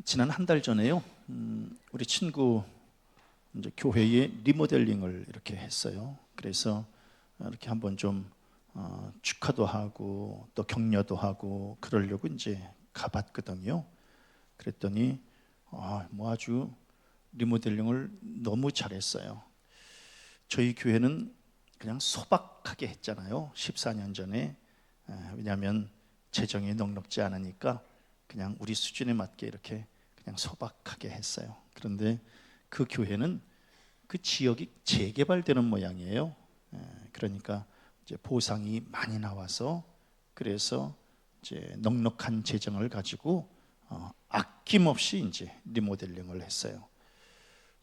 지난 한 달 전에요. 우리 친구 이제 교회에 리모델링을 이렇게 했어요. 그래서 이렇게 한번 좀 축하도 하고 또 격려도 하고 그러려고 이제 가봤거든요. 그랬더니 뭐 아주 리모델링을 너무 잘했어요. 저희 교회는 그냥 소박하게 했잖아요. 14년 전에. 왜냐하면 재정이 넉넉지 않으니까 그냥 우리 수준에 맞게 이렇게 그냥 소박하게 했어요. 그런데 그 교회는 그 지역이 재개발되는 모양이에요. 그러니까 이제 보상이 많이 나와서 그래서 이제 넉넉한 재정을 가지고 아낌없이 이제 리모델링을 했어요.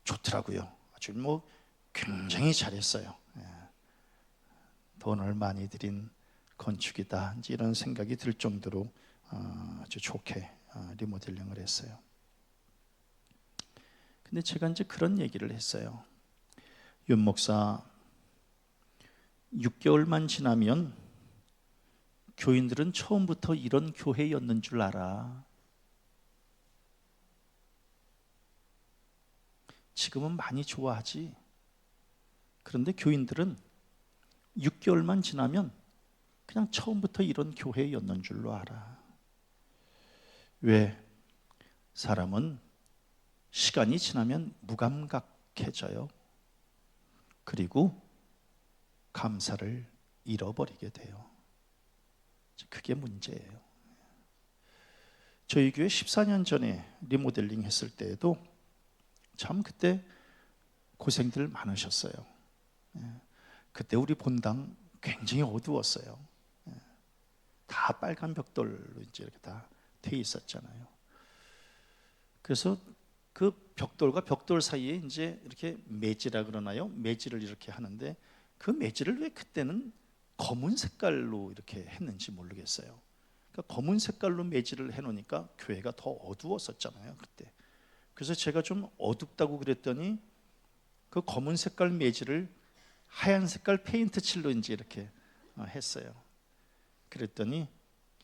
좋더라고요. 아주 뭐 굉장히 잘했어요. 돈을 많이 들인 건축이다. 이제 이런 생각이 들 정도로 아주 좋게 리모델링을 했어요. 근데 제가 이제 그런 얘기를 했어요. 윤 목사, 6개월만 지나면 교인들은 처음부터 이런 교회였는 줄 알아. 지금은 많이 좋아하지. 그런데 교인들은 6개월만 지나면 그냥 처음부터 이런 교회였는 줄로 알아. 왜? 사람은 시간이 지나면 무감각해져요. 그리고 감사를 잃어버리게 돼요. 그게 문제예요. 저희 교회 14년 전에 리모델링 했을 때에도 참 그때 고생들 많으셨어요. 그때 우리 본당 굉장히 어두웠어요. 다 빨간 벽돌로 이제 이렇게 다 돼 있었잖아요. 그래서 그 벽돌과 벽돌 사이에 이제 이렇게 매지라 그러나요? 매지를 이렇게 하는데 그 매지를 왜 그때는 검은 색깔로 이렇게 했는지 모르겠어요. 그러니까 검은 색깔로 매지를 해놓으니까 교회가 더 어두웠었잖아요, 그때. 그래서 제가 좀 어둡다고 그랬더니 그 검은 색깔 매지를 하얀 색깔 페인트 칠로 이제 이렇게 했어요. 그랬더니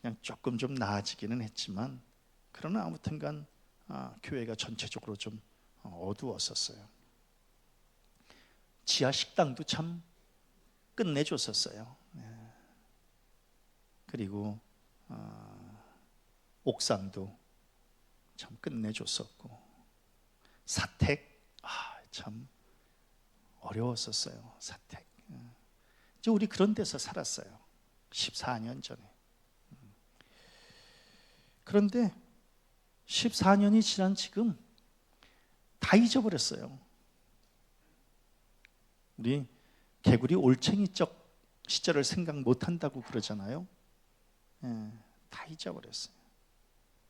그냥 조금 좀 나아지기는 했지만 그러나 아무튼간 교회가 전체적으로 좀 어두웠었어요. 지하 식당도 참 끝내줬었어요. 그리고 옥상도 참 끝내줬었고 사택 참 어려웠었어요. 사택. 이제 우리 그런 데서 살았어요. 14년 전에. 그런데 14년이 지난 지금 다 잊어버렸어요. 우리 개구리 올챙이적 시절을 생각 못한다고 그러잖아요. 다 잊어버렸어요.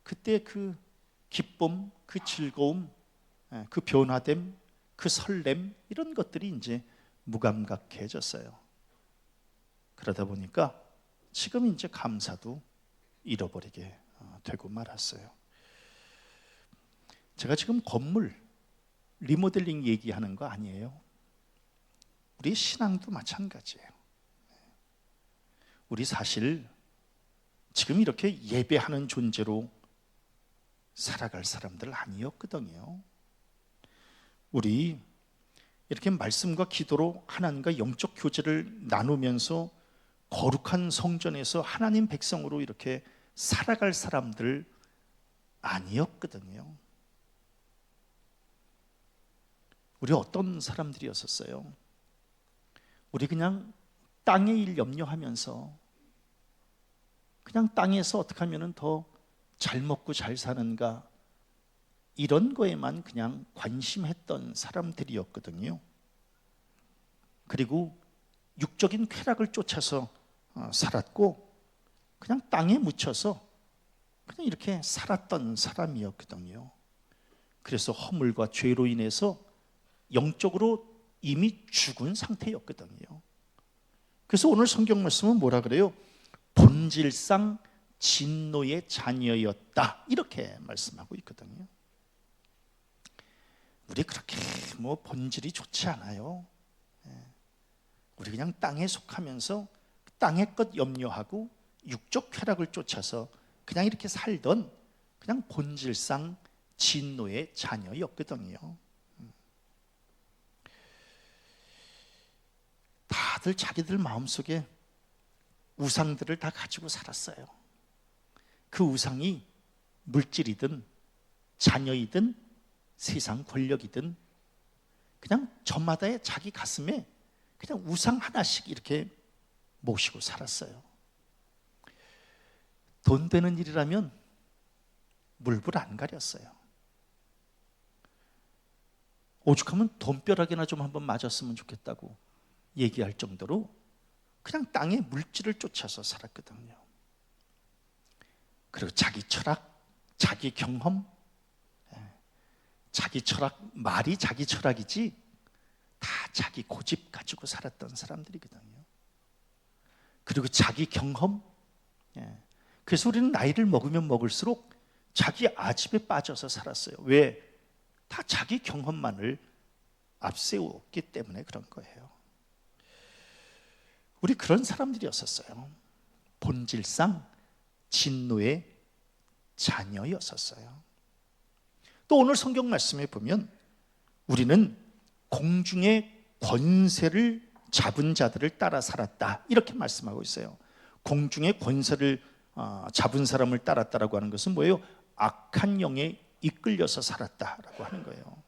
그때 그 기쁨, 그 즐거움, 그 변화됨, 그 설렘 이런 것들이 이제 무감각해졌어요. 그러다 보니까 지금 이제 감사도 잃어버리게 되고 말았어요. 제가 지금 건물 리모델링 얘기하는 거 아니에요. 우리 신앙도 마찬가지예요. 우리 사실 지금 이렇게 예배하는 존재로 살아갈 사람들 아니었거든요. 우리 이렇게 말씀과 기도로 하나님과 영적 교제를 나누면서 거룩한 성전에서 하나님 백성으로 이렇게 살아갈 사람들 아니었거든요. 우리 어떤 사람들이었었어요? 우리 그냥 땅의 일 염려하면서 그냥 땅에서 어떻게 하면 더 잘 먹고 잘 사는가 이런 거에만 그냥 관심했던 사람들이었거든요. 그리고 육적인 쾌락을 쫓아서 살았고 그냥 땅에 묻혀서 그냥 이렇게 살았던 사람이었거든요. 그래서 허물과 죄로 인해서 영적으로 이미 죽은 상태였거든요. 그래서 오늘 성경 말씀은 뭐라 그래요? 본질상 진노의 자녀였다 이렇게 말씀하고 있거든요. 우리 그렇게 뭐 본질이 좋지 않아요. 우리 그냥 땅에 속하면서 땅의 것 염려하고 육적 쾌락을 쫓아서 그냥 이렇게 살던 그냥 본질상 진노의 자녀였거든요. 다들 자기들 마음속에 우상들을 다 가지고 살았어요. 그 우상이 물질이든 자녀이든 세상 권력이든 그냥 저마다의 자기 가슴에 그냥 우상 하나씩 이렇게 모시고 살았어요. 돈 되는 일이라면 물불 안 가렸어요. 오죽하면 돈벼락이나 좀 한번 맞았으면 좋겠다고 얘기할 정도로 그냥 땅에 물질을 쫓아서 살았거든요. 그리고 자기 철학, 자기 경험, 자기 철학, 말이 자기 철학이지 다 자기 고집 가지고 살았던 사람들이거든요. 그리고 자기 경험, 그래서 우리는 나이를 먹으면 먹을수록 자기 아집에 빠져서 살았어요. 왜? 다 자기 경험만을 앞세웠기 때문에 그런 거예요. 우리 그런 사람들이었었어요. 본질상 진노의 자녀였었어요. 또 오늘 성경 말씀에 보면 우리는 공중의 권세를 잡은 자들을 따라 살았다 이렇게 말씀하고 있어요. 공중의 권세를 잡은 사람을 따랐다라고 하는 것은 뭐예요? 악한 영에 이끌려서 살았다라고 하는 거예요.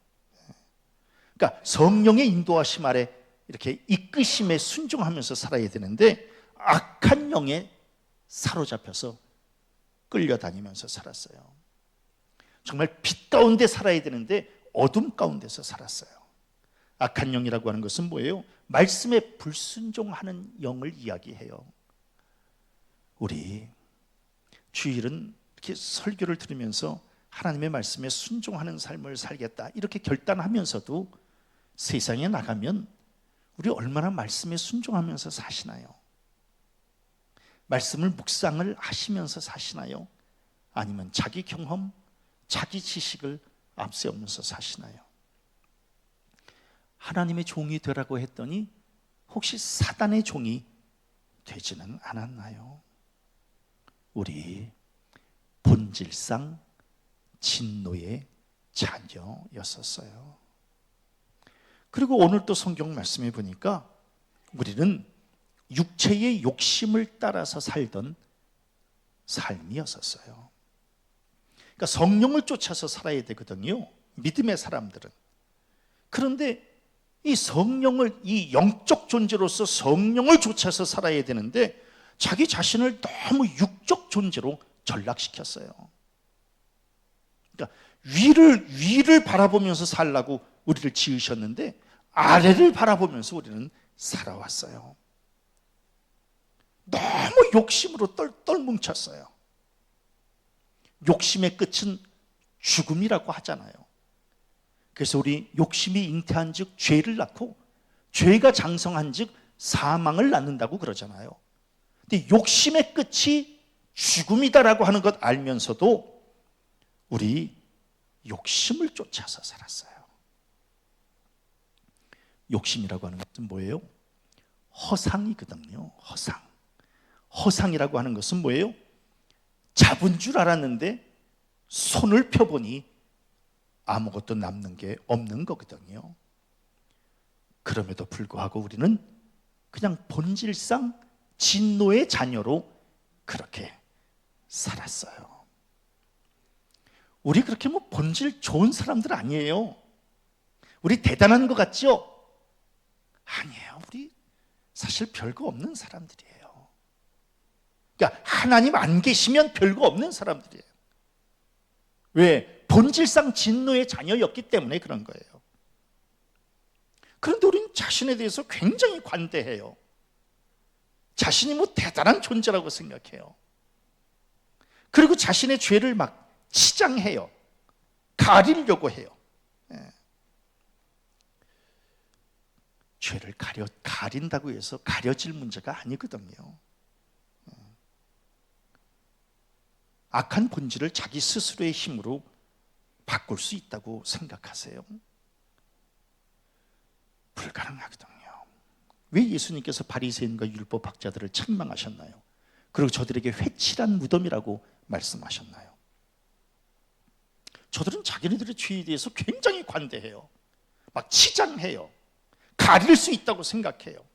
그러니까 성령의 인도하심 아래 이렇게 이끄심에 순종하면서 살아야 되는데 악한 영에 사로잡혀서 끌려다니면서 살았어요. 정말 빛 가운데 살아야 되는데 어둠 가운데서 살았어요. 악한 영이라고 하는 것은 뭐예요? 말씀에 불순종하는 영을 이야기해요. 우리 주일은 이렇게 설교를 들으면서 하나님의 말씀에 순종하는 삶을 살겠다 이렇게 결단하면서도 세상에 나가면 우리 얼마나 말씀에 순종하면서 사시나요? 말씀을 묵상을 하시면서 사시나요? 아니면 자기 경험, 자기 지식을 앞세우면서 사시나요? 하나님의 종이 되라고 했더니 혹시 사단의 종이 되지는 않았나요? 우리 본질상 진노의 자녀였었어요. 그리고 오늘 또 성경 말씀에 보니까 우리는 육체의 욕심을 따라서 살던 삶이었었어요. 그러니까 성령을 쫓아서 살아야 되거든요, 믿음의 사람들은. 그런데 이 성령을, 이 영적 존재로서 성령을 쫓아서 살아야 되는데 자기 자신을 너무 육적 존재로 전락시켰어요. 그러니까 위를 바라보면서 살라고 우리를 지으셨는데 아래를 바라보면서 우리는 살아왔어요. 너무 욕심으로 똘뭉쳤어요. 욕심의 끝은 죽음이라고 하잖아요. 그래서 우리 욕심이 잉태한 즉 죄를 낳고 죄가 장성한 즉 사망을 낳는다고 그러잖아요. 근데 욕심의 끝이 죽음이다라고 하는 것 알면서도 우리 욕심을 쫓아서 살았어요. 욕심이라고 하는 것은 뭐예요? 허상이거든요. 허상이라고 하는 것은 뭐예요? 잡은 줄 알았는데 손을 펴보니 아무것도 남는 게 없는 거거든요. 그럼에도 불구하고 우리는 그냥 본질상 진노의 자녀로 그렇게 살았어요. 우리 그렇게 뭐 본질 좋은 사람들 아니에요. 우리 대단한 것 같죠? 아니에요. 우리 사실 별거 없는 사람들이에요. 그러니까 하나님 안 계시면 별거 없는 사람들이에요. 왜? 본질상 진노의 자녀였기 때문에 그런 거예요. 그런데 우리는 자신에 대해서 굉장히 관대해요. 자신이 뭐 대단한 존재라고 생각해요. 그리고 자신의 죄를 막 치장해요. 가리려고 해요. 죄를 가린다고 해서 가려질 문제가 아니거든요. 악한 본질을 자기 스스로의 힘으로 바꿀 수 있다고 생각하세요? 불가능하거든요. 왜 예수님께서 바리새인과 율법 학자들을 책망하셨나요? 그리고 저들에게 회칠한 무덤이라고 말씀하셨나요? 저들은 자기네들의 죄에 대해서 굉장히 관대해요. 막 치장해요. 가릴 수 있다고 생각해요.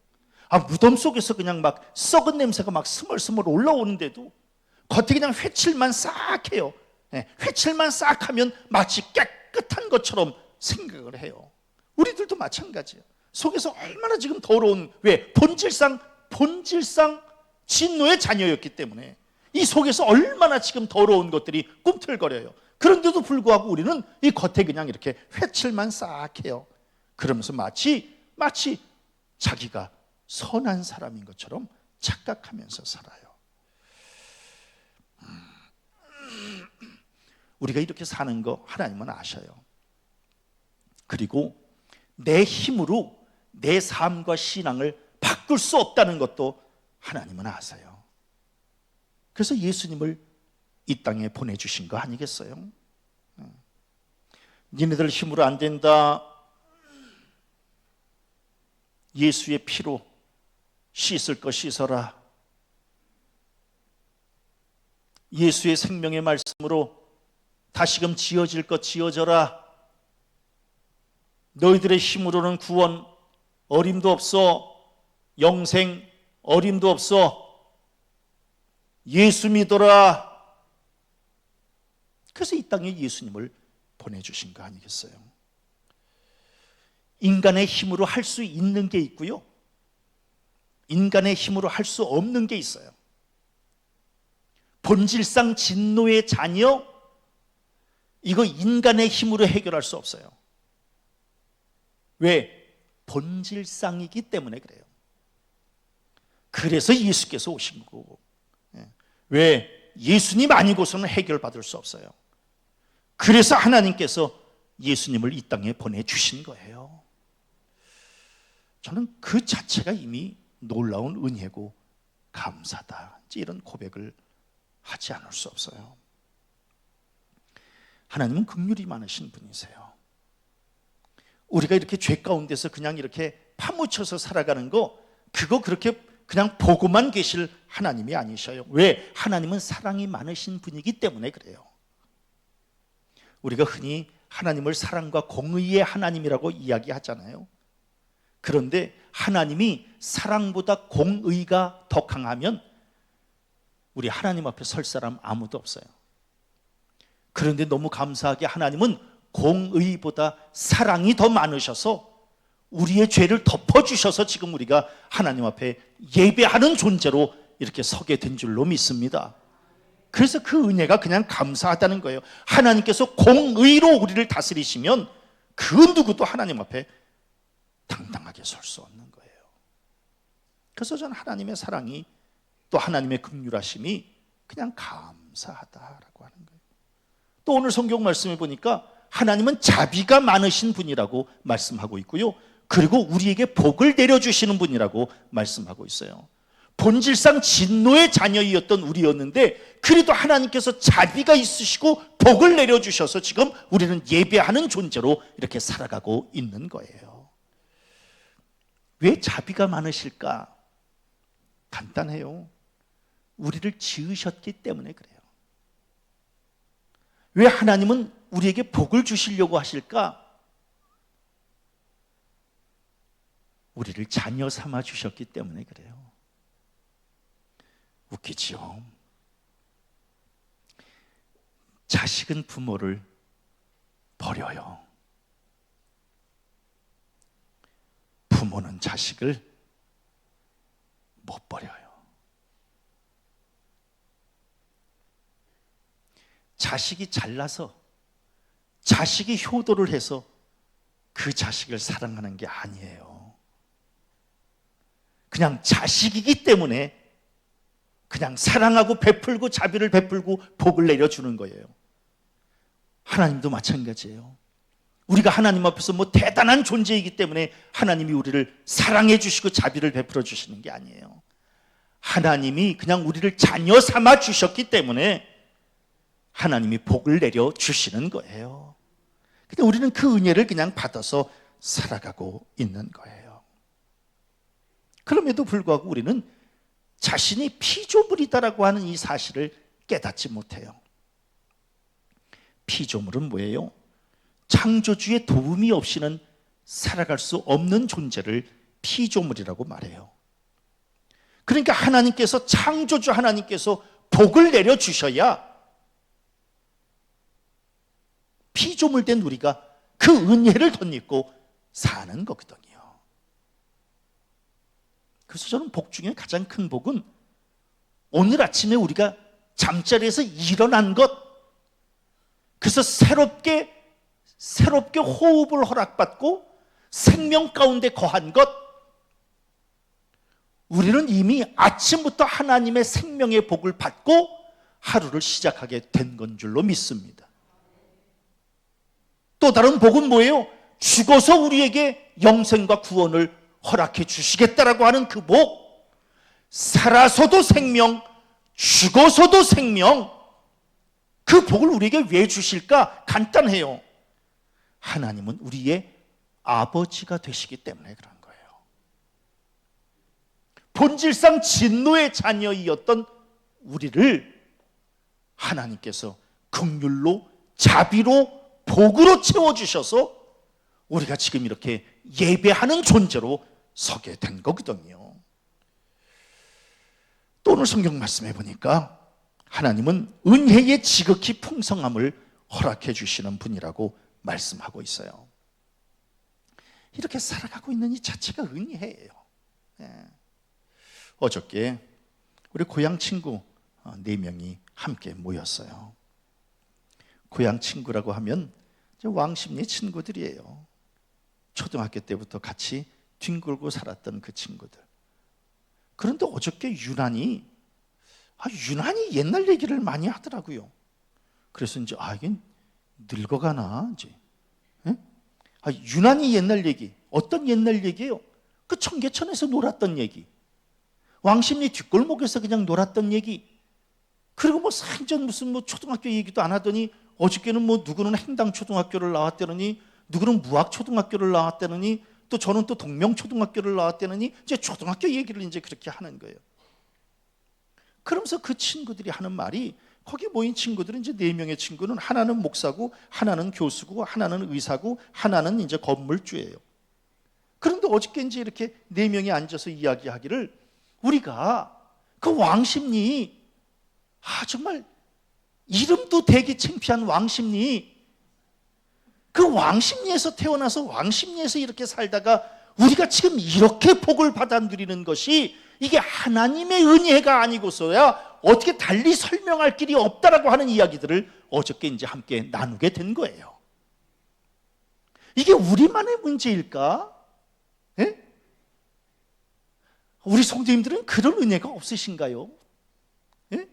무덤 속에서 그냥 막 썩은 냄새가 막 스멀스멀 올라오는데도 겉에 그냥 회칠만 싹 해요. 회칠만 싹 하면 마치 깨끗한 것처럼 생각을 해요. 우리들도 마찬가지예요. 속에서 얼마나 지금 더러운, 왜? 본질상 진노의 자녀였기 때문에 이 속에서 얼마나 지금 더러운 것들이 꿈틀거려요. 그런데도 불구하고 우리는 이 겉에 그냥 이렇게 회칠만 싹 해요. 그러면서 마치 자기가 선한 사람인 것처럼 착각하면서 살아요. 우리가 이렇게 사는 거 하나님은 아셔요. 그리고 내 힘으로 내 삶과 신앙을 바꿀 수 없다는 것도 하나님은 아세요. 그래서 예수님을 이 땅에 보내주신 거 아니겠어요? 니네들 힘으로 안 된다. 예수의 피로 씻을 것 씻어라. 예수의 생명의 말씀으로 다시금 지어질 것 지어져라. 너희들의 힘으로는 구원 어림도 없어. 영생 어림도 없어. 예수 믿어라. 그래서 이 땅에 예수님을 보내주신 거 아니겠어요? 인간의 힘으로 할 수 있는 게 있고요, 인간의 힘으로 할 수 없는 게 있어요. 본질상 진노의 자녀, 이거 인간의 힘으로 해결할 수 없어요. 왜? 본질상이기 때문에 그래요. 그래서 예수께서 오신 거고, 왜? 예수님 아니고서는 해결받을 수 없어요. 그래서 하나님께서 예수님을 이 땅에 보내주신 거예요. 저는 그 자체가 이미 놀라운 은혜고 감사다, 이런 고백을 하지 않을 수 없어요. 하나님은 긍휼이 많으신 분이세요. 우리가 이렇게 죄 가운데서 그냥 이렇게 파묻혀서 살아가는 거, 그거 그렇게 그냥 보고만 계실 하나님이 아니셔요. 왜? 하나님은 사랑이 많으신 분이기 때문에 그래요. 우리가 흔히 하나님을 사랑과 공의의 하나님이라고 이야기하잖아요. 그런데 하나님이 사랑보다 공의가 더 강하면 우리 하나님 앞에 설 사람 아무도 없어요. 그런데 너무 감사하게 하나님은 공의보다 사랑이 더 많으셔서 우리의 죄를 덮어주셔서 지금 우리가 하나님 앞에 예배하는 존재로 이렇게 서게 된 줄로 믿습니다. 그래서 그 은혜가 그냥 감사하다는 거예요. 하나님께서 공의로 우리를 다스리시면 그 누구도 하나님 앞에 당당하게 설 수 없는 거예요. 그래서 저는 하나님의 사랑이, 또 하나님의 긍휼하심이 그냥 감사하다라고 하는 거예요. 또 오늘 성경 말씀에 보니까 하나님은 자비가 많으신 분이라고 말씀하고 있고요, 그리고 우리에게 복을 내려주시는 분이라고 말씀하고 있어요. 본질상 진노의 자녀이었던 우리였는데 그래도 하나님께서 자비가 있으시고 복을 내려주셔서 지금 우리는 예배하는 존재로 이렇게 살아가고 있는 거예요. 왜 자비가 많으실까? 간단해요. 우리를 지으셨기 때문에 그래요. 왜 하나님은 우리에게 복을 주시려고 하실까? 우리를 자녀 삼아 주셨기 때문에 그래요. 웃기지요? 자식은 부모를 버려요. 부모는 자식을 못 버려요. 자식이 잘나서, 자식이 효도를 해서 그 자식을 사랑하는 게 아니에요. 그냥 자식이기 때문에 그냥 사랑하고 베풀고 자비를 베풀고 복을 내려주는 거예요. 하나님도 마찬가지예요. 우리가 하나님 앞에서 뭐 대단한 존재이기 때문에 하나님이 우리를 사랑해 주시고 자비를 베풀어 주시는 게 아니에요. 하나님이 그냥 우리를 자녀 삼아 주셨기 때문에 하나님이 복을 내려 주시는 거예요. 근데 우리는 그 은혜를 그냥 받아서 살아가고 있는 거예요. 그럼에도 불구하고 우리는 자신이 피조물이다라고 하는 이 사실을 깨닫지 못해요. 피조물은 뭐예요? 창조주의 도움이 없이는 살아갈 수 없는 존재를 피조물이라고 말해요. 그러니까 하나님께서, 창조주 하나님께서 복을 내려주셔야 피조물 된 우리가 그 은혜를 덧입고 사는 거거든요. 그래서 저는 복 중에 가장 큰 복은 오늘 아침에 우리가 잠자리에서 일어난 것, 그래서 새롭게 호흡을 허락받고 생명 가운데 거한 것, 우리는 이미 아침부터 하나님의 생명의 복을 받고 하루를 시작하게 된 건 줄로 믿습니다. 또 다른 복은 뭐예요? 죽어서 우리에게 영생과 구원을 허락해 주시겠다라고 하는 그 복. 살아서도 생명, 죽어서도 생명. 그 복을 우리에게 왜 주실까? 간단해요. 하나님은 우리의 아버지가 되시기 때문에 그런 거예요. 본질상 진노의 자녀이었던 우리를 하나님께서 긍휼로, 자비로, 복으로 채워주셔서 우리가 지금 이렇게 예배하는 존재로 서게 된 거거든요. 또 오늘 성경 말씀해 보니까 하나님은 은혜의 지극히 풍성함을 허락해 주시는 분이라고 말씀하고 있어요. 이렇게 살아가고 있는 이 자체가 은혜예요. 어저께 우리 고향 친구 4명이 함께 모였어요. 고향 친구라고 하면 왕십리 친구들이에요. 초등학교 때부터 같이 뒹굴고 살았던 그 친구들. 그런데 어저께 유난히 옛날 얘기를 많이 하더라고요. 그래서 이제 이게 늙어가나 이제. 유난히 옛날 얘기. 어떤 옛날 얘기예요? 그 청계천에서 놀았던 얘기. 왕십리 뒷골목에서 그냥 놀았던 얘기. 그리고 뭐 생전 무슨 초등학교 얘기도 안 하더니 어저께는 누구는 행당초등학교를 나왔다느니, 누구는 무학초등학교를 나왔다느니, 또 저는 또 동명초등학교를 나왔다느니, 이제 초등학교 얘기를 이제 그렇게 하는 거예요. 그러면서 그 친구들이 하는 말이, 거기 모인 친구들은 이제 4명의 친구는 하나는 목사고, 하나는 교수고, 하나는 의사고, 하나는 이제 건물주예요. 그런데 어저께 이제 이렇게 4명이 앉아서 이야기하기를, 우리가 그 왕십리, 정말 이름도 되게 창피한 왕십리, 그 왕십리에서 태어나서 왕십리에서 이렇게 살다가 우리가 지금 이렇게 복을 받아 누리는 것이 이게 하나님의 은혜가 아니고서야 어떻게 달리 설명할 길이 없다라고 하는 이야기들을 어저께 이제 함께 나누게 된 거예요. 이게 우리만의 문제일까? 예? 우리 성도님들은 그런 은혜가 없으신가요? 예?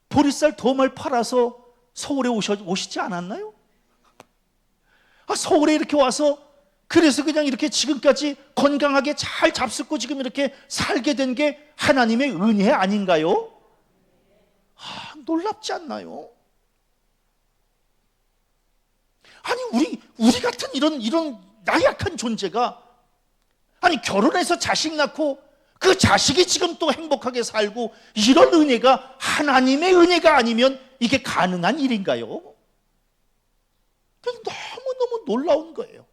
보리쌀 도마를 팔아서 서울에 오시지 않았나요? 서울에 이렇게 와서 그래서 그냥 이렇게 지금까지 건강하게 잘 잡숫고 지금 이렇게 살게 된 게 하나님의 은혜 아닌가요? 놀랍지 않나요? 아니 우리 같은 이런 나약한 존재가 결혼해서 자식 낳고 그 자식이 지금 또 행복하게 살고 이런 은혜가 하나님의 은혜가 아니면 이게 가능한 일인가요? 너무너무 놀라운 거예요.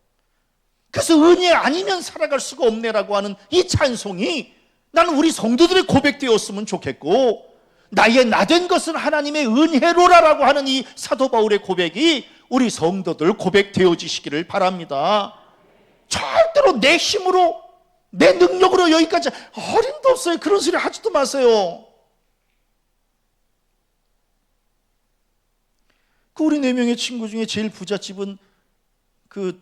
그래서 은혜 아니면 살아갈 수가 없네라고 하는 이 찬송이 나는 우리 성도들의 고백되었으면 좋겠고, 나의 나된 것은 하나님의 은혜로라라고 하는 이 사도 바울의 고백이 우리 성도들 고백되어지시기를 바랍니다. 절대로 내 힘으로 내 능력으로 여기까지 어림도 없어요. 그런 소리 하지도 마세요. 그 우리 4명의 친구 중에 제일 부잣집은 그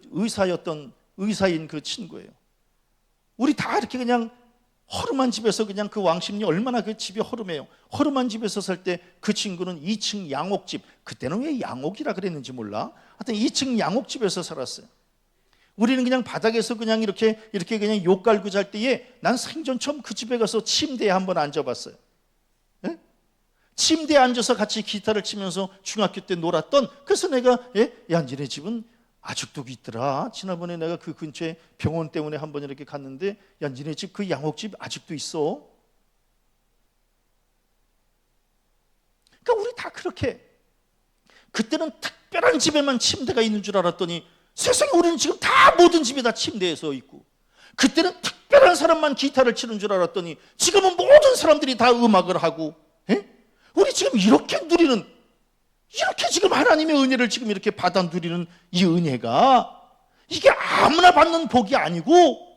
의사인 그 친구예요. 우리 다 이렇게 그냥 허름한 집에서 그냥 그 왕십리 얼마나 그 집이 허름해요. 허름한 집에서 살 때 그 친구는 2층 양옥집, 그때는 왜 양옥이라 그랬는지 몰라. 하여튼 2층 양옥집에서 살았어요. 우리는 그냥 바닥에서 그냥 이렇게 그냥 욕 갈고 잘 때에 난 생전 처음 그 집에 가서 침대에 한번 앉아봤어요. 예? 침대에 앉아서 같이 기타를 치면서 중학교 때 놀았던, 그래서 내가 야 니네 집은 아직도 있더라. 지난번에 내가 그 근처에 병원 때문에 한번 이렇게 갔는데 야 니네 집 그 양옥집 아직도 있어. 그러니까 우리 다 그렇게 그때는 특별한 집에만 침대가 있는 줄 알았더니 세상에 우리는 지금 다 모든 집이 다 침대에서 있고, 그때는 특별한 사람만 기타를 치는 줄 알았더니 지금은 모든 사람들이 다 음악을 하고, 우리 지금 이렇게 누리는, 이렇게 지금 하나님의 은혜를 지금 이렇게 받아 누리는 이 은혜가 이게 아무나 받는 복이 아니고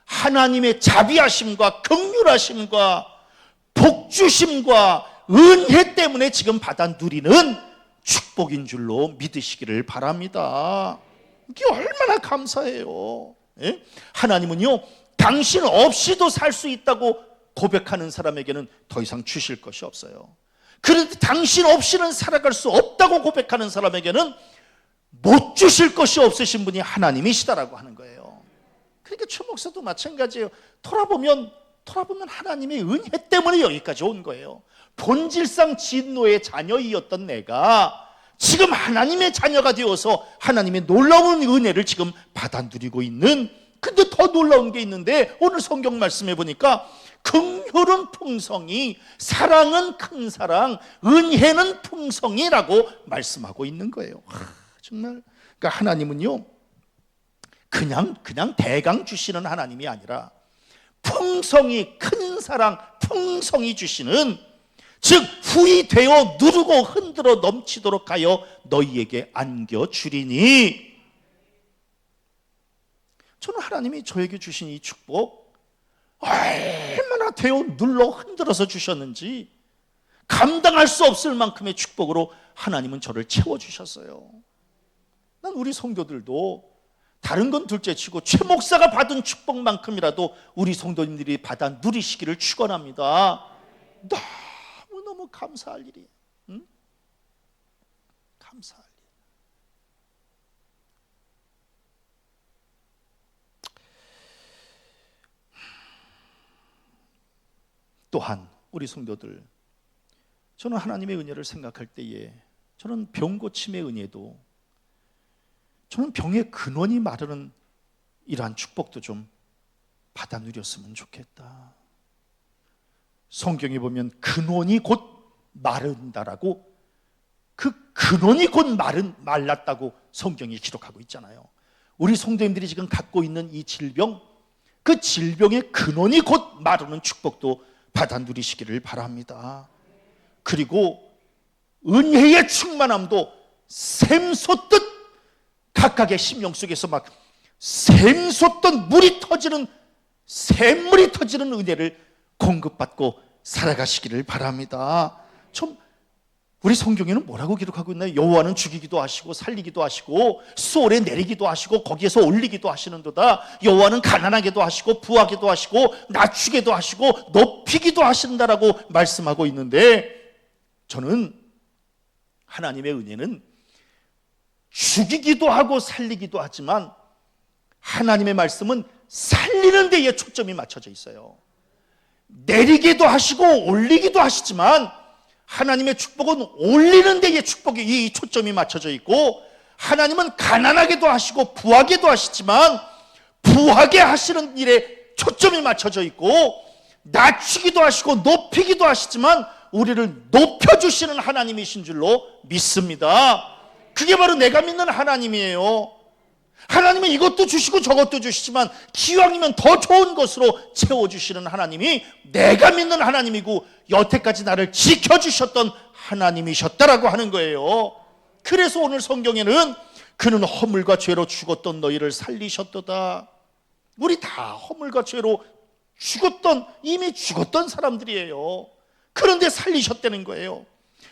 하나님의 자비하심과 긍휼하심과 복주심과 은혜 때문에 지금 받아 누리는 축복인 줄로 믿으시기를 바랍니다. 이게 얼마나 감사해요. 하나님은요, 당신 없이도 살 수 있다고 고백하는 사람에게는 더 이상 주실 것이 없어요. 그런데 당신 없이는 살아갈 수 없다고 고백하는 사람에게는 못 주실 것이 없으신 분이 하나님이시다라고 하는 거예요. 그러니까 최 목사도 마찬가지예요. 돌아보면 하나님의 은혜 때문에 여기까지 온 거예요. 본질상 진노의 자녀이었던 내가 지금 하나님의 자녀가 되어서 하나님의 놀라운 은혜를 지금 받아 누리고 있는, 근데 더 놀라운 게 있는데 오늘 성경 말씀해 보니까 긍휼은 풍성이, 사랑은 큰 사랑, 은혜는 풍성이라고 말씀하고 있는 거예요. 정말 그러니까 하나님은요, 그냥 대강 주시는 하나님이 아니라 풍성이, 큰 사랑, 풍성이 주시는, 즉 후히 되어 누르고 흔들어 넘치도록 하여 너희에게 안겨주리니. 저는 하나님이 저에게 주신 이 축복 얼마나 되어 눌러 흔들어서 주셨는지 감당할 수 없을 만큼의 축복으로 하나님은 저를 채워주셨어요. 난 우리 성도들도 다른 건 둘째치고 최 목사가 받은 축복만큼이라도 우리 성도님들이 받아 누리시기를 축원합니다. 너무 감사할 일이에요. 감사할 일. 또한 우리 성도들, 저는 하나님의 은혜를 생각할 때에 저는 병고침의 은혜도, 저는 병의 근원이 마르는 이러한 축복도 좀 받아 누렸으면 좋겠다. 성경에 보면 근원이 곧 마른다라고, 그 근원이 곧 말랐다고 성경이 기록하고 있잖아요. 우리 성도님들이 지금 갖고 있는 이 질병, 그 질병의 근원이 곧 마르는 축복도 받아 누리시기를 바랍니다. 그리고 은혜의 충만함도 샘솟듯 각각의 심령 속에서 막 샘솟던 물이 터지는, 샘물이 터지는 은혜를 공급받고 살아가시기를 바랍니다. 좀 우리 성경에는 뭐라고 기록하고 있나요? 여호와는 죽이기도 하시고 살리기도 하시고 수월에 내리기도 하시고 거기에서 올리기도 하시는도다. 여호와는 가난하게도 하시고 부하게도 하시고 낮추게도 하시고 높이기도 하신다라고 말씀하고 있는데, 저는 하나님의 은혜는 죽이기도 하고 살리기도 하지만 하나님의 말씀은 살리는 데에 초점이 맞춰져 있어요. 내리기도 하시고 올리기도 하시지만 하나님의 축복은 올리는 데에 축복이, 이 초점이 맞춰져 있고, 하나님은 가난하게도 하시고 부하게도 하시지만 부하게 하시는 일에 초점이 맞춰져 있고, 낮추기도 하시고 높이기도 하시지만 우리를 높여주시는 하나님이신 줄로 믿습니다. 그게 바로 내가 믿는 하나님이에요. 하나님은 이것도 주시고 저것도 주시지만 기왕이면 더 좋은 것으로 채워주시는 하나님이 내가 믿는 하나님이고 여태까지 나를 지켜주셨던 하나님이셨다라고 하는 거예요. 그래서 오늘 성경에는 그는 허물과 죄로 죽었던 너희를 살리셨도다. 우리 다 허물과 죄로 죽었던, 이미 죽었던 사람들이에요. 그런데 살리셨다는 거예요.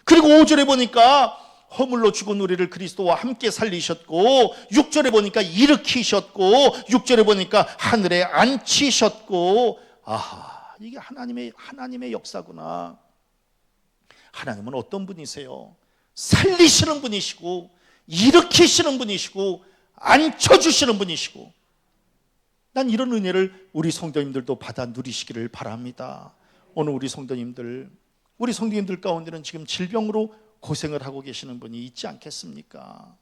그리고 5절에 보니까 허물로 죽은 우리를 그리스도와 함께 살리셨고, 6절에 보니까 일으키셨고, 6절에 보니까 하늘에 앉히셨고. 아하, 이게 하나님의 역사구나. 하나님은 어떤 분이세요? 살리시는 분이시고, 일으키시는 분이시고, 앉혀주시는 분이시고. 난 이런 은혜를 우리 성도님들도 받아 누리시기를 바랍니다. 오늘 우리 성도님들 가운데는 지금 질병으로 고생을 하고 계시는 분이 있지 않겠습니까?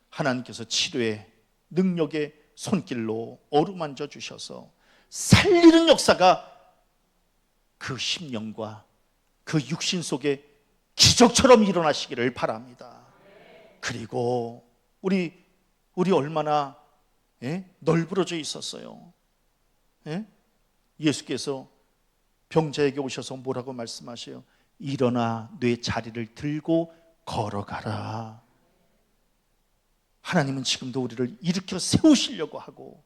하나님께서 치료의 능력의 손길로 어루만져 주셔서 살리는 역사가 그 심령과 그 육신 속에 기적처럼 일어나시기를 바랍니다. 그리고 우리 얼마나 널브러져 있었어요. 예수께서 병자에게 오셔서 뭐라고 말씀하세요? 일어나 내 자리를 들고 걸어가라. 하나님은 지금도 우리를 일으켜 세우시려고 하고,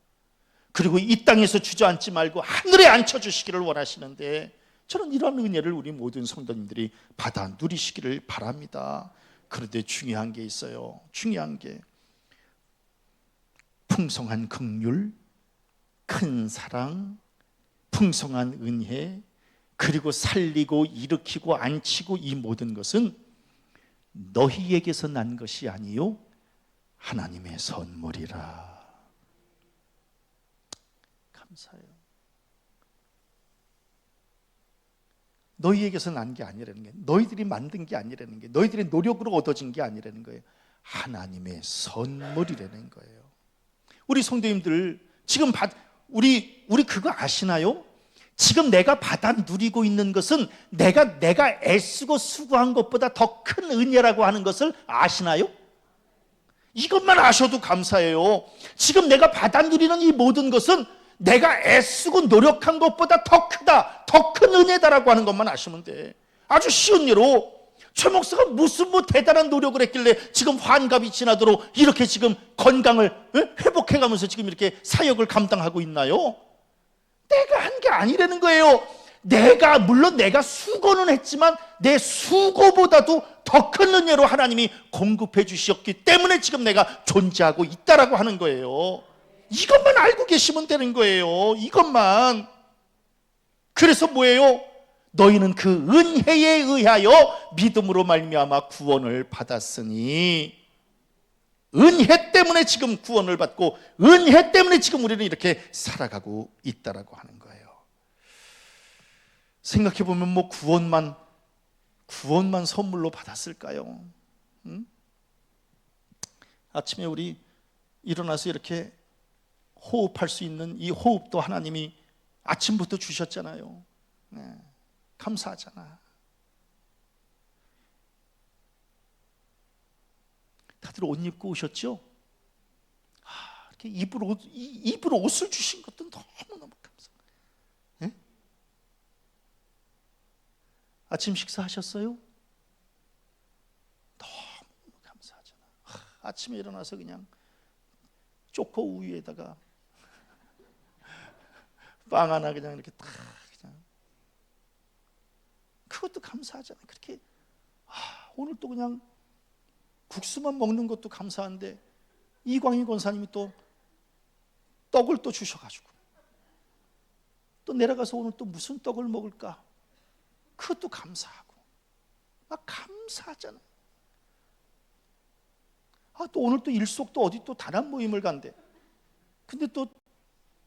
그리고 이 땅에서 주저앉지 말고 하늘에 앉혀주시기를 원하시는데, 저는 이런 은혜를 우리 모든 성도님들이 받아 누리시기를 바랍니다. 그런데 중요한 게 있어요. 중요한 게 풍성한 긍휼, 큰 사랑, 풍성한 은혜, 그리고 살리고 일으키고 앉히고, 이 모든 것은 너희에게서 난 것이 아니요 하나님의 선물이라. 감사해요. 너희에게서 난 게 아니라는 게, 너희들이 만든 게 아니라는 게, 너희들의 노력으로 얻어진 게 아니라는 거예요. 하나님의 선물이라는 거예요. 우리 성도님들 지금 우리 그거 아시나요? 지금 내가 받아 누리고 있는 것은 내가 애쓰고 수고한 것보다 더 큰 은혜라고 하는 것을 아시나요? 이것만 아셔도 감사해요. 지금 내가 받아 누리는 이 모든 것은 내가 애쓰고 노력한 것보다 더 크다, 더 큰 은혜다라고 하는 것만 아시면 돼. 아주 쉬운 예로 최 목사가 무슨 대단한 노력을 했길래 지금 환갑이 지나도록 이렇게 지금 건강을 회복해가면서 지금 이렇게 사역을 감당하고 있나요? 내가 한 게 아니라는 거예요. 물론 내가 수고는 했지만 내 수고보다도 더 큰 은혜로 하나님이 공급해 주셨기 때문에 지금 내가 존재하고 있다라고 하는 거예요. 이것만 알고 계시면 되는 거예요. 이것만. 그래서 뭐예요? 너희는 그 은혜에 의하여 믿음으로 말미암아 구원을 받았으니, 은혜 때문에 지금 구원을 받고, 은혜 때문에 지금 우리는 이렇게 살아가고 있다라고 하는 거예요. 생각해보면 구원만 선물로 받았을까요? 응? 아침에 우리 일어나서 이렇게 호흡할 수 있는 이 호흡도 하나님이 아침부터 주셨잖아요. 네, 감사하잖아. 다들 옷 입고 오셨죠? 이렇게 입을 옷을 주신 것도 너무너무 감사해요. 네? 아침 식사하셨어요? 너무 감사하잖아. 아침에 일어나서 그냥 초코 우유에다가 빵 하나 그냥 이렇게 딱 그냥, 그것도 감사하잖아요. 그렇게 오늘 또 그냥 국수만 먹는 것도 감사한데, 이광희 권사님이 또 떡을 또 주셔가지고 또 내려가서 오늘 또 무슨 떡을 먹을까, 그것도 감사하고 막 감사하잖아요. 또 오늘 또 일속 또 어디 또 단합 모임을 간대. 근데 또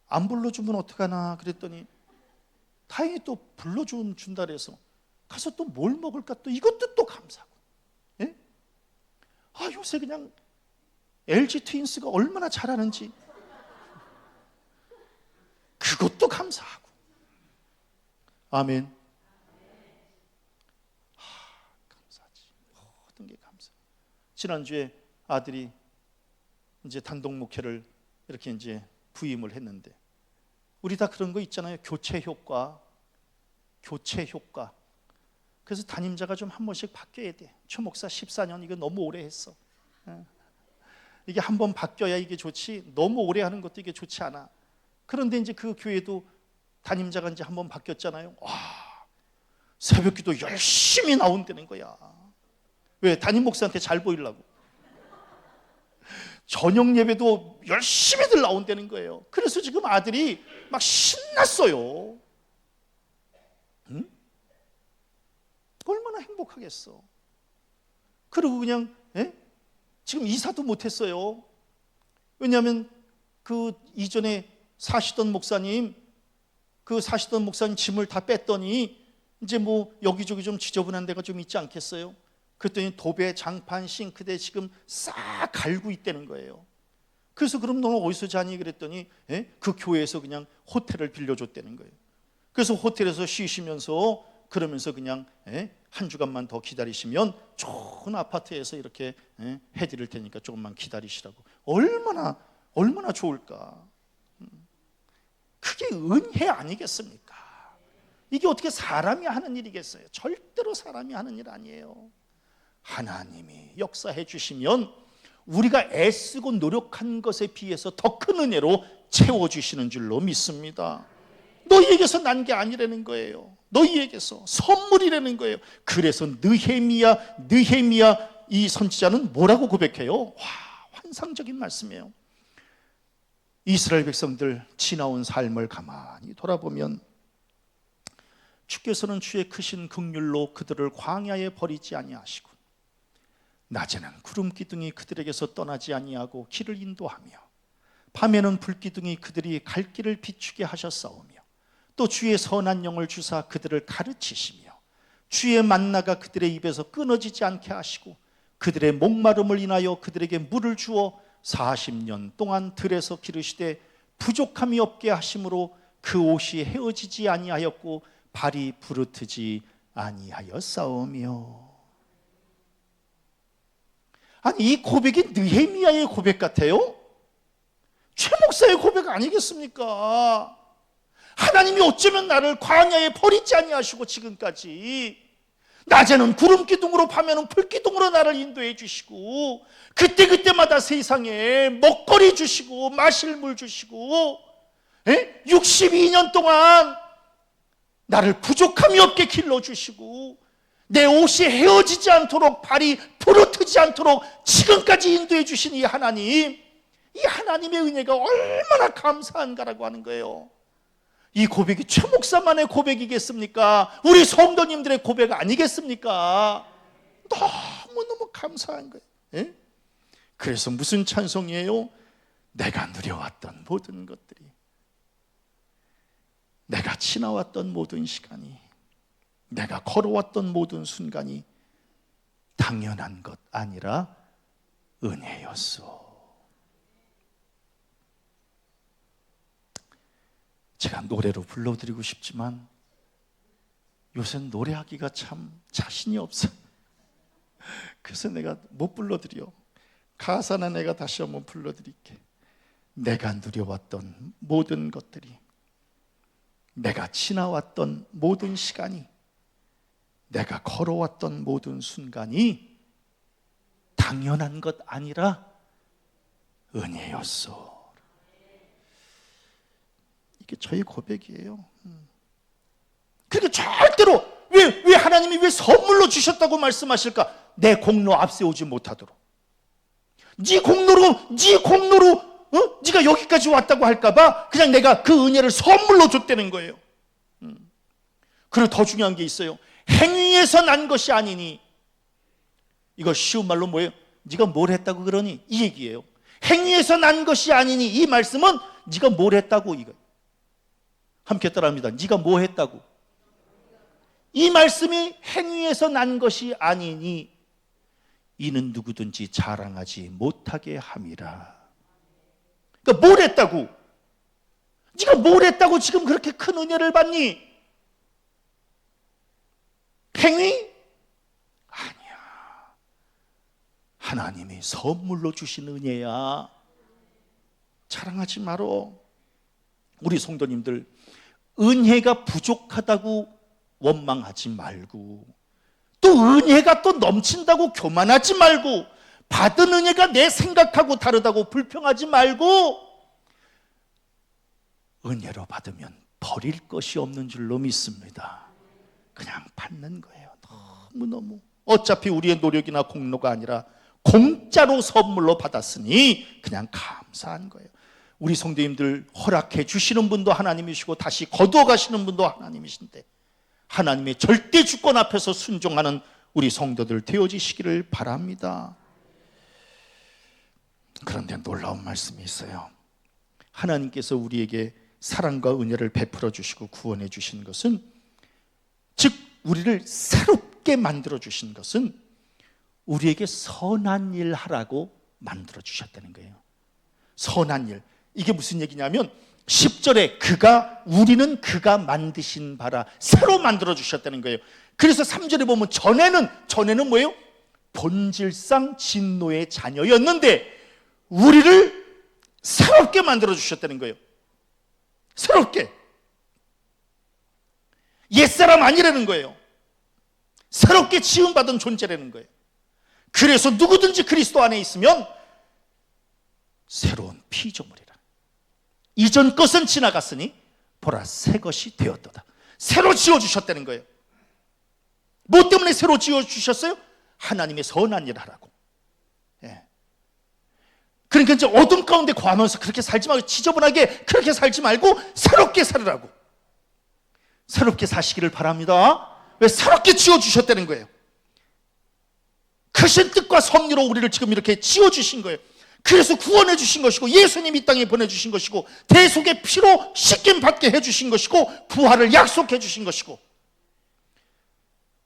안 불러주면 어떡하나 그랬더니 다행히 또 불러준다 그래서 가서 또 뭘 먹을까, 또 이것도 또 감사하고. 예? 요새 그냥 LG 트윈스가 얼마나 잘하는지 그것도 감사하고. 아멘. 감사하지. 모든 게 감사. 지난주에 아들이 이제 단독 목회를 이렇게 이제 부임을 했는데, 우리 다 그런 거 있잖아요. 교체 효과. 그래서 담임자가 좀 한 번씩 바뀌어야 돼. 최 목사 14년 이거 너무 오래 했어. 이게 한 번 바뀌어야 이게 좋지, 너무 오래 하는 것도 이게 좋지 않아. 그런데 이제 그 교회도 담임자가 이제 한 번 바뀌었잖아요. 새벽기도 열심히 나온다는 거야. 왜? 담임 목사한테 잘 보이려고. 저녁 예배도 열심히들 나온다는 거예요. 그래서 지금 아들이 막 신났어요. 응? 얼마나 행복하겠어. 그리고 그냥 지금 이사도 못했어요. 왜냐하면 그 이전에 사시던 목사님 짐을 다 뺐더니 이제 뭐 여기저기 좀 지저분한 데가 좀 있지 않겠어요? 그랬더니 도배, 장판, 싱크대 지금 싹 갈고 있다는 거예요. 그래서 그럼 너는 어디서 자니? 그랬더니 그 교회에서 그냥 호텔을 빌려줬다는 거예요. 그래서 호텔에서 쉬시면서 그러면서 그냥 한 주간만 더 기다리시면 좋은 아파트에서 이렇게 해드릴 테니까 조금만 기다리시라고. 얼마나 좋을까. 그게 은혜 아니겠습니까? 이게 어떻게 사람이 하는 일이겠어요? 절대로 사람이 하는 일 아니에요. 하나님이 역사해 주시면 우리가 애쓰고 노력한 것에 비해서 더 큰 은혜로 채워주시는 줄로 믿습니다. 너희에게서 난 게 아니라는 거예요. 너희에게서 선물이라는 거예요. 그래서 느헤미야 이 선지자는 뭐라고 고백해요? 와, 환상적인 말씀이에요. 이스라엘 백성들 지나온 삶을 가만히 돌아보면 주께서는 주의 크신 긍휼로 그들을 광야에 버리지 아니하시고 낮에는 구름 기둥이 그들에게서 떠나지 아니하고 길을 인도하며 밤에는 불 기둥이 그들이 갈 길을 비추게 하셨사오며 또 주의 선한 영을 주사 그들을 가르치시며 주의 만나가 그들의 입에서 끊어지지 않게 하시고 그들의 목마름을 인하여 그들에게 물을 주어 40년 동안 들에서 기르시되 부족함이 없게 하심으로 그 옷이 헤어지지 아니하였고 발이 부르트지 아니하였사오며. 아니, 이 고백이 느헤미야의 고백 같아요? 최 목사의 고백 아니겠습니까? 하나님이 어쩌면 나를 광야에 버리지 아니하시고 지금까지 낮에는 구름 기둥으로 밤에는 불 기둥으로 나를 인도해 주시고 그때마다 세상에 먹거리 주시고 마실 물 주시고 62년 동안 나를 부족함이 없게 길러주시고 내 옷이 헤어지지 않도록 발이 부르트지 않도록 지금까지 인도해 주신 이 하나님, 이 하나님의 은혜가 얼마나 감사한가라고 하는 거예요. 이 고백이 최 목사만의 고백이겠습니까? 우리 성도님들의 고백 아니겠습니까? 너무너무 감사한 거예요. 예? 그래서 무슨 찬송이에요? 내가 누려왔던 모든 것들이, 내가 지나왔던 모든 시간이, 내가 걸어왔던 모든 순간이 당연한 것 아니라 은혜였소. 제가 노래로 불러드리고 싶지만 요새 노래하기가 참 자신이 없어. 그래서 내가 못 불러드려. 가사는 내가 다시 한번 불러드릴게. 내가 누려왔던 모든 것들이, 내가 지나왔던 모든 시간이, 내가 걸어왔던 모든 순간이 당연한 것 아니라 은혜였소. 이게 저희 고백이에요. 그러니까 절대로 왜 하나님이 왜 선물로 주셨다고 말씀하실까? 내 공로 앞세우지 못하도록. 네 공로로 네가 여기까지 왔다고 할까봐 그냥 내가 그 은혜를 선물로 줬다는 거예요. 그리고 더 중요한 게 있어요. 행위에서 난 것이 아니니. 이거 쉬운 말로 뭐예요? 네가 뭘 했다고 그러니? 이 얘기예요. 행위에서 난 것이 아니니, 이 말씀은 네가 뭘 했다고 이거. 함께 따라합니다. 네가 뭐 했다고? 이 말씀이 행위에서 난 것이 아니니 이는 누구든지 자랑하지 못하게 함이라. 그러니까 뭘 했다고? 네가 뭘 했다고 지금 그렇게 큰 은혜를 받니? 행위? 아니야. 하나님이 선물로 주신 은혜야. 자랑하지 말어. 우리 성도님들, 은혜가 부족하다고 원망하지 말고, 또 은혜가 또 넘친다고 교만하지 말고, 받은 은혜가 내 생각하고 다르다고 불평하지 말고, 은혜로 받으면 버릴 것이 없는 줄로 믿습니다. 그냥 받는 거예요. 너무너무. 어차피 우리의 노력이나 공로가 아니라 공짜로 선물로 받았으니 그냥 감사한 거예요. 우리 성도님들 허락해 주시는 분도 하나님이시고 다시 거두어 가시는 분도 하나님이신데 하나님의 절대 주권 앞에서 순종하는 우리 성도들 되어지시기를 바랍니다. 그런데 놀라운 말씀이 있어요. 하나님께서 우리에게 사랑과 은혜를 베풀어 주시고 구원해 주신 것은, 즉 우리를 새롭게 만들어 주신 것은 우리에게 선한 일 하라고 만들어 주셨다는 거예요. 선한 일. 이게 무슨 얘기냐면 10절에 우리는 그가 만드신 바라 새로 만들어 주셨다는 거예요. 그래서 3절에 보면 전에는 뭐예요? 본질상 진노의 자녀였는데 우리를 새롭게 만들어 주셨다는 거예요. 새롭게. 옛사람 아니라는 거예요. 새롭게 지음받은 존재라는 거예요. 그래서 누구든지 그리스도 안에 있으면 새로운 피조물이라. 이전 것은 지나갔으니 보라 새 것이 되었도다. 새로 지어주셨다는 거예요. 뭐 때문에 새로 지어주셨어요? 하나님의 선한 일을 하라고. 그러니까 이제 어둠 가운데 거하면서 그렇게 살지 말고, 지저분하게 그렇게 살지 말고 새롭게 살으라고. 새롭게 사시기를 바랍니다. 왜? 새롭게 지어주셨다는 거예요. 크신 뜻과 섭리로 우리를 지금 이렇게 지어주신 거예요. 그래서 구원해 주신 것이고, 예수님 이 땅에 보내주신 것이고, 대속의 피로 씻김 받게 해주신 것이고, 부활을 약속해 주신 것이고,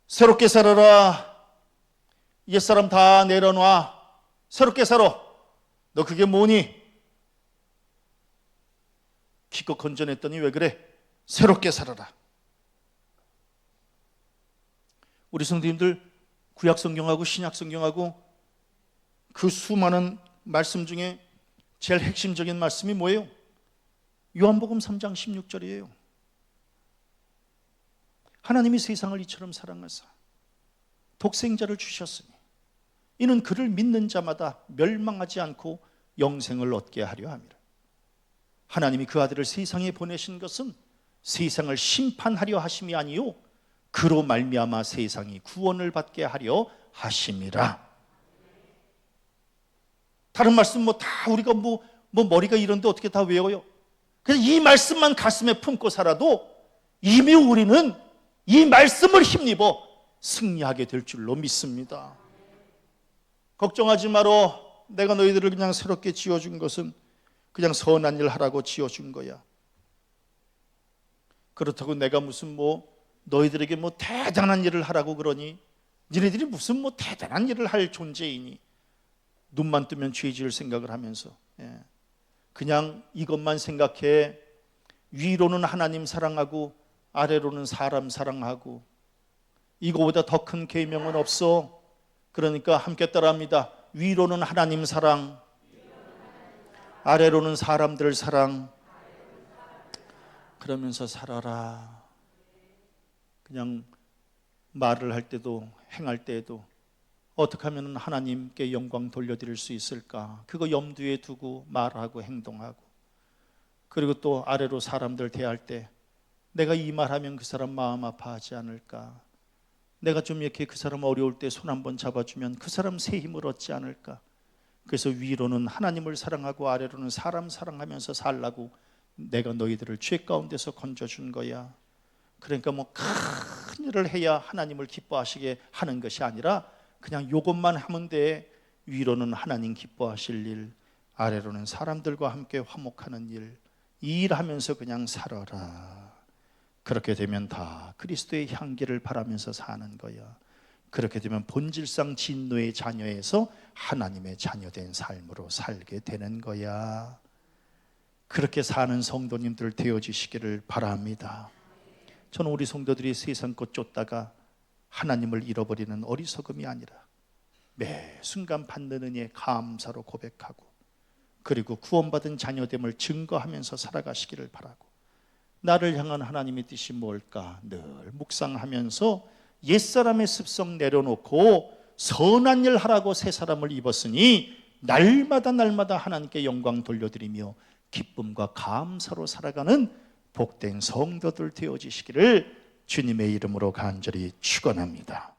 새롭게 살아라. 옛사람 다 내려놔. 새롭게 살아. 너 그게 뭐니? 기껏 건져냈더니 왜 그래? 새롭게 살아라. 우리 성도님들 구약 성경하고 신약 성경하고 그 수많은 말씀 중에 제일 핵심적인 말씀이 뭐예요? 요한복음 3장 16절이에요. 하나님이 세상을 이처럼 사랑하사 독생자를 주셨으니 이는 그를 믿는 자마다 멸망하지 않고 영생을 얻게 하려 함이라. 하나님이 그 아들을 세상에 보내신 것은 세상을 심판하려 하심이 아니요 그로 말미암아 세상이 구원을 받게 하려 하심이라. 다른 말씀 다 우리가 머리가 이런데 어떻게 다 외워요? 그래서 이 말씀만 가슴에 품고 살아도 이미 우리는 이 말씀을 힘입어 승리하게 될 줄로 믿습니다. 걱정하지 마라. 내가 너희들을 그냥 새롭게 지어준 것은 그냥 선한 일 하라고 지어준 거야. 그렇다고 내가 무슨 너희들에게 대단한 일을 하라고 그러니? 니네들이 무슨 대단한 일을 할 존재이니? 눈만 뜨면 죄 지을 생각을 하면서 그냥 이것만 생각해. 위로는 하나님 사랑하고 아래로는 사람 사랑하고, 이거보다 더 큰 계명은 없어. 그러니까 함께 따라합니다. 위로는 하나님 사랑, 아래로는 사람들 사랑. 그러면서 살아라. 그냥 말을 할 때도 행할 때에도 어떻게 하면 하나님께 영광 돌려드릴 수 있을까? 그거 염두에 두고 말하고 행동하고, 그리고 또 아래로 사람들 대할 때 내가 이 말하면 그 사람 마음 아파하지 않을까? 내가 좀 이렇게 그 사람 어려울 때 손 한번 잡아주면 그 사람 새 힘을 얻지 않을까? 그래서 위로는 하나님을 사랑하고 아래로는 사람 사랑하면서 살라고 내가 너희들을 죄 가운데서 건져준 거야. 그러니까 큰 일을 해야 하나님을 기뻐하시게 하는 것이 아니라 그냥 요것만 하면 돼. 위로는 하나님 기뻐하실 일, 아래로는 사람들과 함께 화목하는 일, 이 일하면서 그냥 살아라. 그렇게 되면 다 그리스도의 향기를 바라면서 사는 거야. 그렇게 되면 본질상 진노의 자녀에서 하나님의 자녀된 삶으로 살게 되는 거야. 그렇게 사는 성도님들 되어주시기를 바랍니다. 저는 우리 성도들이 세상 것 쫓다가 하나님을 잃어버리는 어리석음이 아니라 매 순간 받는 은혜에 감사로 고백하고, 그리고 구원받은 자녀됨을 증거하면서 살아가시기를 바라고, 나를 향한 하나님의 뜻이 뭘까 늘 묵상하면서 옛사람의 습성 내려놓고 선한 일 하라고 새 사람을 입었으니 날마다 하나님께 영광 돌려드리며 기쁨과 감사로 살아가는 복된 성도들 되어지시기를 주님의 이름으로 간절히 축원합니다.